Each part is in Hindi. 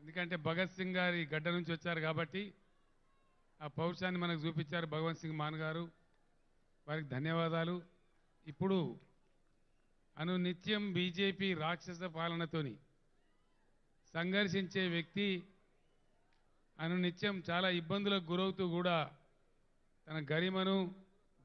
ఎందుకంటే భగత్ సింగ్ గారి గడ్డ నుంచి వచ్చారు కాబట్టి ఆ పౌరుషాన్ని మనకు చూపించారు భగవంత్ సింగ్ మాన్ గారు. వారికి ధన్యవాదాలు. ఇప్పుడు అనునిత్యం బీజేపీ రాక్షస పాలనతోని సంఘర్షించే వ్యక్తి, అనునిత్యం చాలా ఇబ్బందులకు గురవుతూ కూడా తన గరిమను,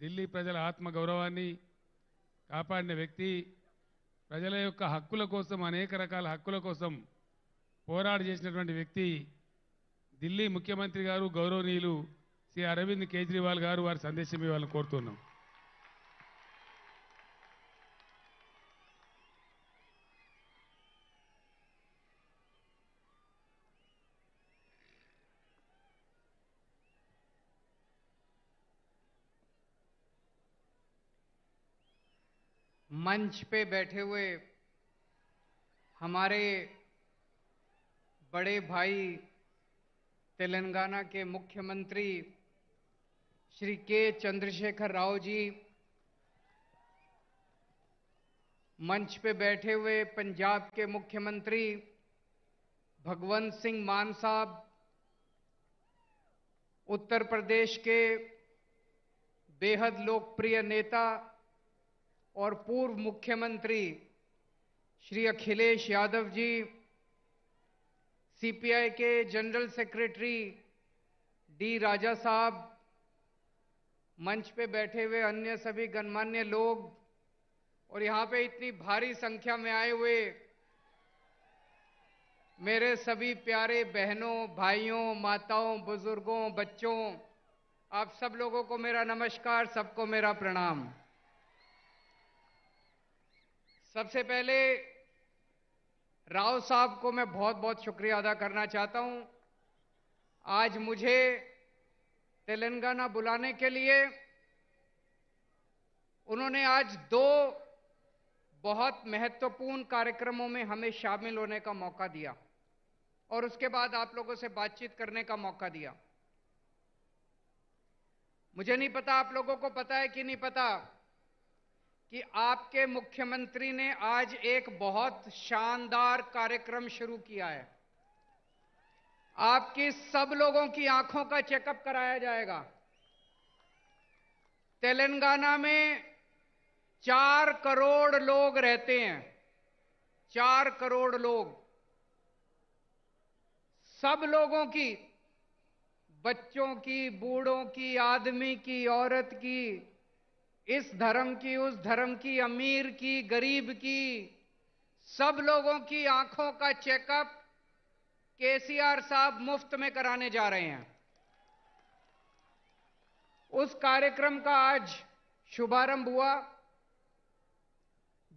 ఢిల్లీ ప్రజల ఆత్మగౌరవాన్ని కాపాడిన వ్యక్తి, ప్రజల యొక్క హక్కుల కోసం, అనేక రకాల హక్కుల కోసం పోరాడి చేసినటువంటి వ్యక్తి ఢిల్లీ ముఖ్యమంత్రి గారు గౌరవనీయులు శ్రీ అరవింద్ కేజ్రీవాల్ గారు. వారి సందేశం ఇవ్వాలని కోరుతున్నాం. मंच पे बैठे हुए हमारे बड़े भाई तेलंगाना के मुख्यमंत्री श्री के चंद्रशेखर राव जी, मंच पे बैठे हुए पंजाब के मुख्यमंत्री भगवंत सिंह मान साहब, उत्तर प्रदेश के बेहद लोकप्रिय नेता और पूर्व मुख्यमंत्री श्री अखिलेश यादव जी, सीपीआई के जनरल सेक्रेटरी डी राजा साहब, मंच पे बैठे हुए अन्य सभी गणमान्य लोग और यहाँ पे इतनी भारी संख्या में आए हुए मेरे सभी प्यारे बहनों, भाइयों, माताओं, बुजुर्गों, बच्चों, आप सब लोगों को मेरा नमस्कार, सबको मेरा प्रणाम। सबसे पहले राव साहब को मैं बहुत बहुत शुक्रिया अदा करना चाहता हूं। आज मुझे तेलंगाना बुलाने के लिए उन्होंने आज दो बहुत महत्वपूर्ण कार्यक्रमों में हमें शामिल होने का मौका दिया और उसके बाद आप लोगों से बातचीत करने का मौका दिया। मुझे नहीं पता आप लोगों को पता है कि नहीं पता कि आपके मुख्यमंत्री ने आज एक बहुत शानदार कार्यक्रम शुरू किया है। आपकी सब लोगों की आंखों का चेकअप कराया जाएगा। तेलंगाना में 4 करोड़ लोग रहते हैं, 4 करोड़ लोग। सब लोगों की, बच्चों की, बूढ़ों की, आदमी की, औरत की, इस धर्म की, उस धर्म की, अमीर की, गरीब की, सब लोगों की आंखों का चेकअप केसीआर साहब मुफ्त में कराने जा रहे हैं। उस कार्यक्रम का आज शुभारंभ हुआ।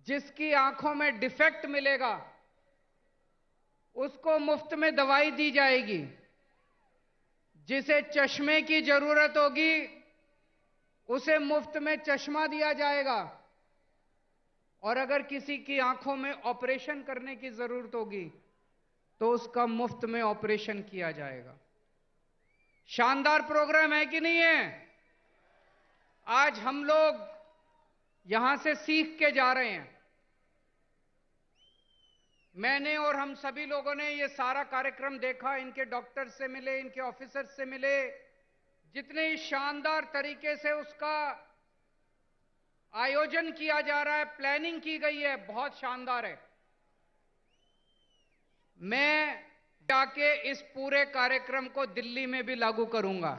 जिसकी आंखों में डिफेक्ट मिलेगा उसको मुफ्त में दवाई दी जाएगी। जिसे चश्मे की जरूरत होगी उसे मुफ्त में चश्मा दिया जाएगा और अगर किसी की आंखों में ऑपरेशन करने की जरूरत होगी तो उसका मुफ्त में ऑपरेशन किया जाएगा। शानदार प्रोग्राम है कि नहीं है? आज हम लोग यहां से सीख के जा रहे हैं। मैंने और हम सभी लोगों ने ये सारा कार्यक्रम देखा, इनके डॉक्टर से मिले, इनके ऑफिसर से मिले, जितने शानदार तरीके से उसका आयोजन किया जा रहा है, प्लानिंग की गई है, बहुत शानदार है। मैं जाके इस पूरे कार्यक्रम को दिल्ली में भी लागू करूंगा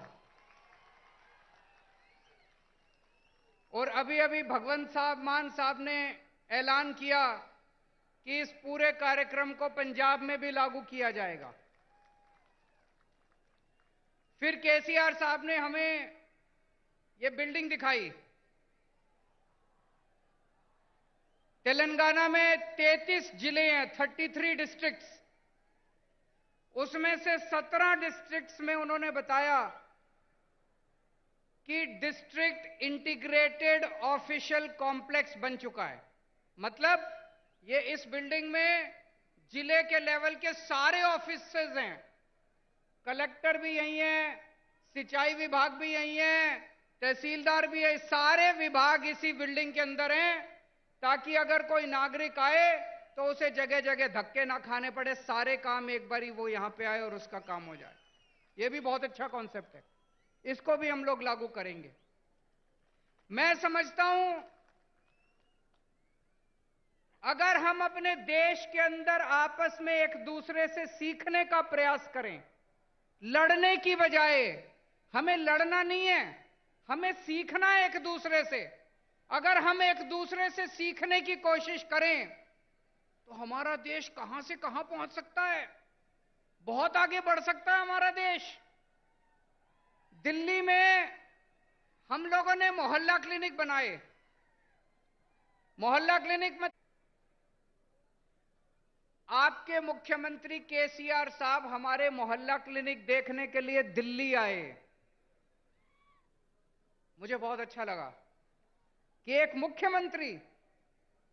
और अभी अभी भगवंत साहब मान साहब ने ऐलान किया कि इस पूरे कार्यक्रम को पंजाब में भी लागू किया जाएगा। फिर केसीआर साहब ने हमें ये बिल्डिंग दिखाई। तेलंगाना में 33 जिले हैं, 33 डिस्ट्रिक्ट्स। उसमें से 17 डिस्ट्रिक्ट्स में उन्होंने बताया कि डिस्ट्रिक्ट इंटीग्रेटेड ऑफिशियल कॉम्प्लेक्स बन चुका है। मतलब ये इस बिल्डिंग में जिले के लेवल के सारे ऑफिसेज हैं। कलेक्टर भी यही है, सिंचाई विभाग भी यही है, तहसीलदार भी है, सारे विभाग इसी बिल्डिंग के अंदर हैं ताकि अगर कोई नागरिक आए तो उसे जगह जगह धक्के ना खाने पड़े, सारे काम एक बारी वो यहां पे आए और उसका काम हो जाए। ये भी बहुत अच्छा कॉन्सेप्ट है, इसको भी हम लोग लागू करेंगे। मैं समझता हूं अगर हम अपने देश के अंदर आपस में एक दूसरे से सीखने का प्रयास करें, लड़ने की बजाय, हमें लड़ना नहीं है, हमें सीखना है एक दूसरे से। अगर हम एक दूसरे से सीखने की कोशिश करें तो हमारा देश कहां से कहां पहुंच सकता है, बहुत आगे बढ़ सकता है हमारा देश। दिल्ली में हम लोगों ने मोहल्ला क्लिनिक बनाए। मोहल्ला क्लिनिक में आपके मुख्यमंत्री केसीआर साहब हमारे मोहल्ला क्लिनिक देखने के लिए दिल्ली आए। मुझे बहुत अच्छा लगा कि एक मुख्यमंत्री,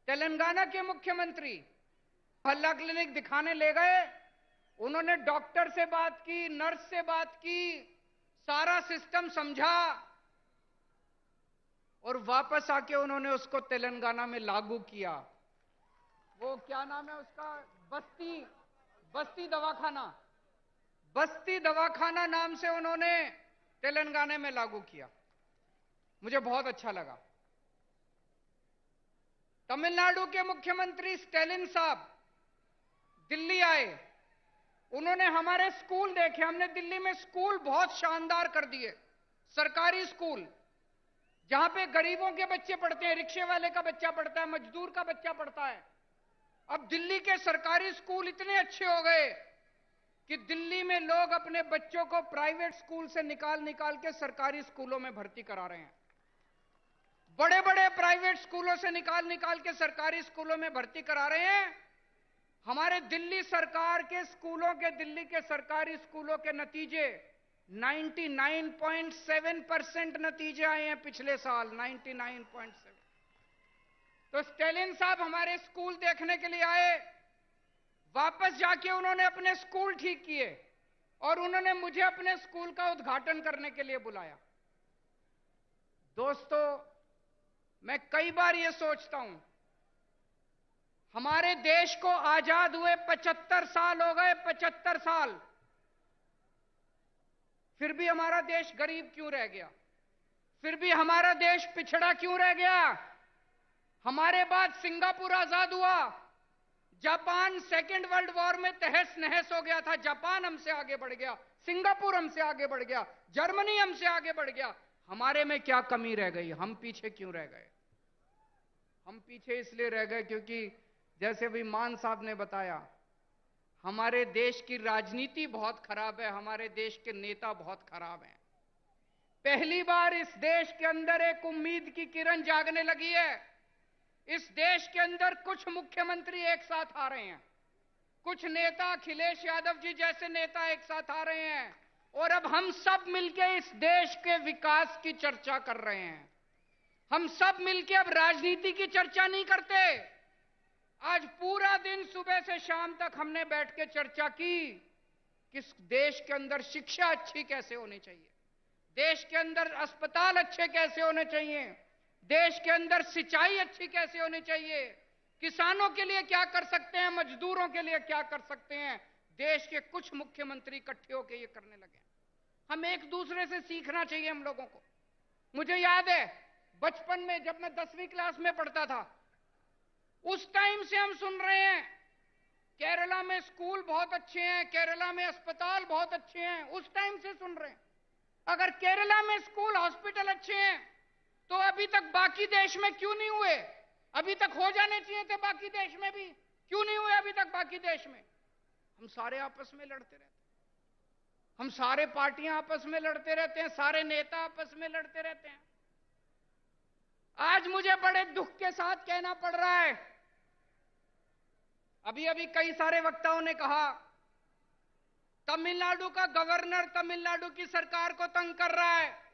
तेलंगाना के मुख्यमंत्री मोहल्ला क्लिनिक दिखाने ले गए। उन्होंने डॉक्टर से बात की, नर्स से बात की, सारा सिस्टम समझा और वापस आके उन्होंने उसको तेलंगाना में लागू किया। वो क्या नाम है उसका, बस्ती दवाखाना, बस्ती दवाखाना नाम से उन्होंने तेलंगाना में लागू किया। मुझे बहुत अच्छा लगा। तमिलनाडु के मुख्यमंत्री स्टैलिन साहब दिल्ली आए। उन्होंने हमारे स्कूल देखे। हमने दिल्ली में स्कूल बहुत शानदार कर दिए, सरकारी स्कूल जहां पे गरीबों के बच्चे पढ़ते हैं, रिक्शे वाले का बच्चा पढ़ता है, मजदूर का बच्चा पढ़ता है। अब दिल्ली के सरकारी स्कूल इतने अच्छे हो गए कि दिल्ली में लोग अपने बच्चों को प्राइवेट स्कूल से निकाल निकाल के सरकारी स्कूलों में भर्ती करा रहे हैं। बड़े बड़े प्राइवेट स्कूलों से निकाल निकाल के सरकारी स्कूलों में भर्ती करा रहे हैं। हमारे दिल्ली सरकार के स्कूलों के, दिल्ली के सरकारी स्कूलों के नतीजे 99.7% नतीजे आए हैं पिछले साल, 99.7। तो स्टैलिन साहब हमारे स्कूल देखने के लिए आए। वापस जाके उन्होंने अपने स्कूल ठीक किए और उन्होंने मुझे अपने स्कूल का उद्घाटन करने के लिए बुलाया। दोस्तों, मैं कई बार यह सोचता हूं, हमारे देश को आजाद हुए 75 साल हो गए, 75 साल, फिर भी हमारा देश गरीब क्यों रह गया? फिर भी हमारा देश पिछड़ा क्यों रह गया? हमारे बाद सिंगापुर आजाद हुआ, जापान सेकेंड वर्ल्ड वॉर में तहस नहस हो गया था, जापान हमसे आगे बढ़ गया, सिंगापुर हमसे आगे बढ़ गया, जर्मनी हमसे आगे बढ़ गया। हमारे में क्या कमी रह गई? हम पीछे क्यों रह गए? हम पीछे इसलिए रह गए क्योंकि जैसे भी मान साहब ने बताया, हमारे देश की राजनीति बहुत खराब है, हमारे देश के नेता बहुत खराब हैं। पहली बार इस देश के अंदर एक उम्मीद की किरण जागने लगी है। इस देश के अंदर कुछ मुख्यमंत्री एक साथ आ रहे हैं, कुछ नेता, अखिलेश यादव जी जैसे नेता एक साथ आ रहे हैं और अब हम सब मिलकर इस देश के विकास की चर्चा कर रहे हैं। हम सब मिलकर अब राजनीति की चर्चा नहीं करते। आज पूरा दिन सुबह से शाम तक हमने बैठ के चर्चा की कि देश के अंदर शिक्षा अच्छी कैसे होनी चाहिए, देश के अंदर अस्पताल अच्छे कैसे होने चाहिए, देश के अंदर सिंचाई अच्छी कैसे होनी चाहिए, किसानों के लिए क्या कर सकते हैं, मजदूरों के लिए क्या कर सकते हैं। देश के कुछ मुख्यमंत्री इकट्ठे होकर ये करने लगे। हम एक दूसरे से सीखना चाहिए हम लोगों को। मुझे याद है बचपन में जब मैं 10वीं क्लास में पढ़ता था, उस टाइम से हम सुन रहे हैं केरला में स्कूल बहुत अच्छे हैं, केरला में अस्पताल बहुत अच्छे हैं, उस टाइम से सुन रहे हैं। अगर केरला में स्कूल, हॉस्पिटल अच्छे हैं तो अभी तक बाकी देश में क्यों नहीं हुए? अभी तक हो जाने चाहिए थे बाकी देश में भी, क्यों नहीं हुए अभी तक बाकी देश में? हम सारे आपस में लड़ते रहते हैं, हम सारे पार्टियां आपस में लड़ते रहते हैं, सारे नेता आपस में लड़ते रहते हैं। आज मुझे बड़े दुख के साथ कहना पड़ रहा है, अभी अभी कई सारे वक्ताओं ने कहा तमिलनाडु का गवर्नर तमिलनाडु की सरकार को तंग कर रहा है,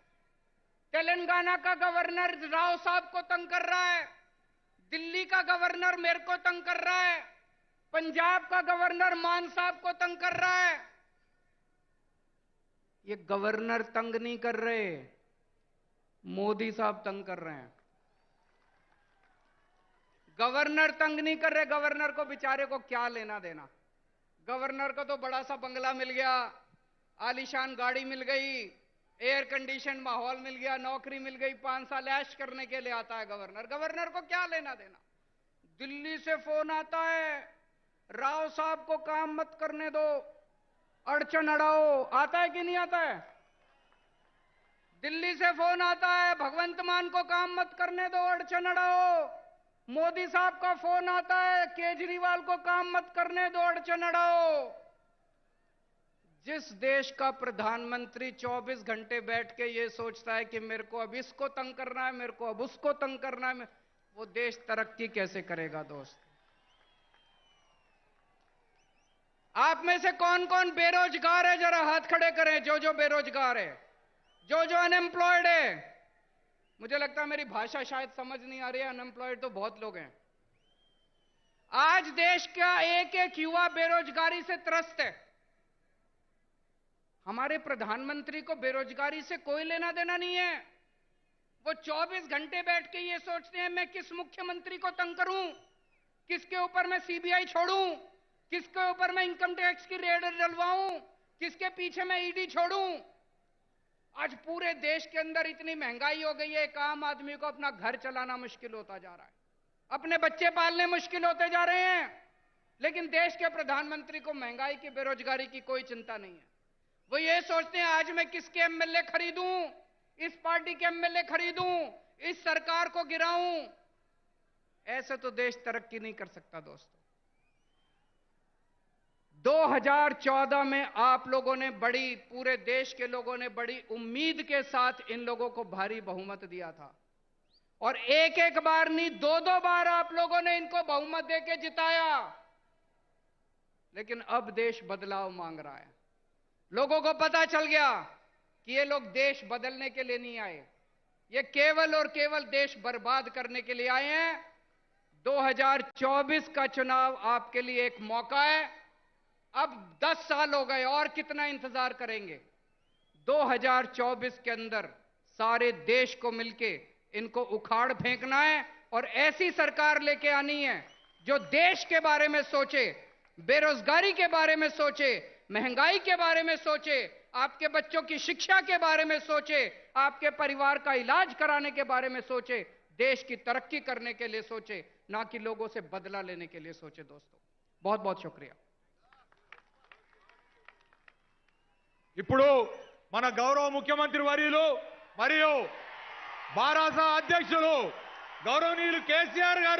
तेलंगाना का गवर्नर राव साहब को तंग कर रहा है, दिल्ली का गवर्नर मेरे को तंग कर रहा है, पंजाब का गवर्नर मान साहब को तंग कर रहा है। ये गवर्नर तंग नहीं कर रहे, मोदी साहब तंग कर रहे हैं। गवर्नर तंग नहीं कर रहे। गवर्नर को बेचारे को क्या लेना देना। गवर्नर को तो बड़ा सा बंगला मिल गया, आलीशान गाड़ी मिल गई, एयर कंडीशन माहौल मिल गया, नौकरी मिल गई, 5 साल ऐश करने के लिए आता है गवर्नर। गवर्नर को क्या लेना देना। दिल्ली से फोन आता है, राव साहब को काम मत करने दो, अड़चन अड़ाओ। आता है कि नहीं आता है? दिल्ली से फोन आता है, भगवंत मान को काम मत करने दो, अड़चन अड़ाओ। मोदी साहब का फोन आता है, केजरीवाल को काम मत करने दो, अड़चन अड़ाओ। जिस देश का प्रधानमंत्री 24 घंटे बैठ के ये सोचता है कि मेरे को अब इसको तंग करना है, मेरे को अब उसको तंग करना है, वो देश तरक्की कैसे करेगा दोस्त? आप में से कौन कौन बेरोजगार है, जरा हाथ खड़े करें। जो बेरोजगार है, जो अनएम्प्लॉयड है। मुझे लगता है मेरी भाषा शायद समझ नहीं आ रही है, अनएम्प्लॉयड तो बहुत लोग हैं। आज देश का एक एक युवा बेरोजगारी से त्रस्त है। हमारे प्रधानमंत्री को बेरोजगारी से कोई लेना देना नहीं है। वो 24 घंटे बैठ के ये सोचते हैं मैं किस मुख्यमंत्री को तंग करूं, किसके ऊपर मैं सीबीआई छोड़ूं, किसके ऊपर मैं इनकम टैक्स की रेड डलवाऊं, किसके पीछे मैं ईडी छोड़ूं। आज पूरे देश के अंदर इतनी महंगाई हो गई है, एक आम आदमी को अपना घर चलाना मुश्किल होता जा रहा है, अपने बच्चे पालने मुश्किल होते जा रहे हैं। लेकिन देश के प्रधानमंत्री को महंगाई की, बेरोजगारी की कोई चिंता नहीं है। वो ये सोचते हैं आज मैं किसके एमएलए खरीदूं, इस पार्टी के एमएलए खरीदूं, इस सरकार को गिराऊं। ऐसे तो देश तरक्की नहीं कर सकता दोस्तों। 2014 में आप लोगों ने बड़ी, पूरे देश के लोगों ने बड़ी उम्मीद के साथ इन लोगों को भारी बहुमत दिया था, और एक एक बार नहीं, 2-2 बार आप लोगों ने इनको बहुमत देके जिताया। लेकिन अब देश बदलाव मांग रहा है। लोगों को पता चल गया कि ये लोग देश बदलने के लिए नहीं आए, ये केवल और केवल देश बर्बाद करने के लिए आए हैं। 2024 का चुनाव आपके लिए एक मौका है। अब 10 साल हो गए, और कितना इंतजार करेंगे? 2024 के अंदर सारे देश को मिलके इनको उखाड़ फेंकना है, और ऐसी सरकार लेके आनी है जो देश के बारे में सोचे, बेरोजगारी के बारे में सोचे, महंगाई के बारे में सोचे, आपके बच्चों की शिक्षा के बारे में सोचे, आपके परिवार का इलाज कराने के बारे में सोचे, देश की तरक्की करने के लिए सोचे, ना कि लोगों से बदला लेने के लिए सोचे। दोस्तों बहुत बहुत शुक्रिया। ఇప్పుడు మన గౌరవ ముఖ్యమంత్రి వర్యులు మరియు బారాస అధ్యక్షులు గౌరవనీయులు కేసీఆర్ గారు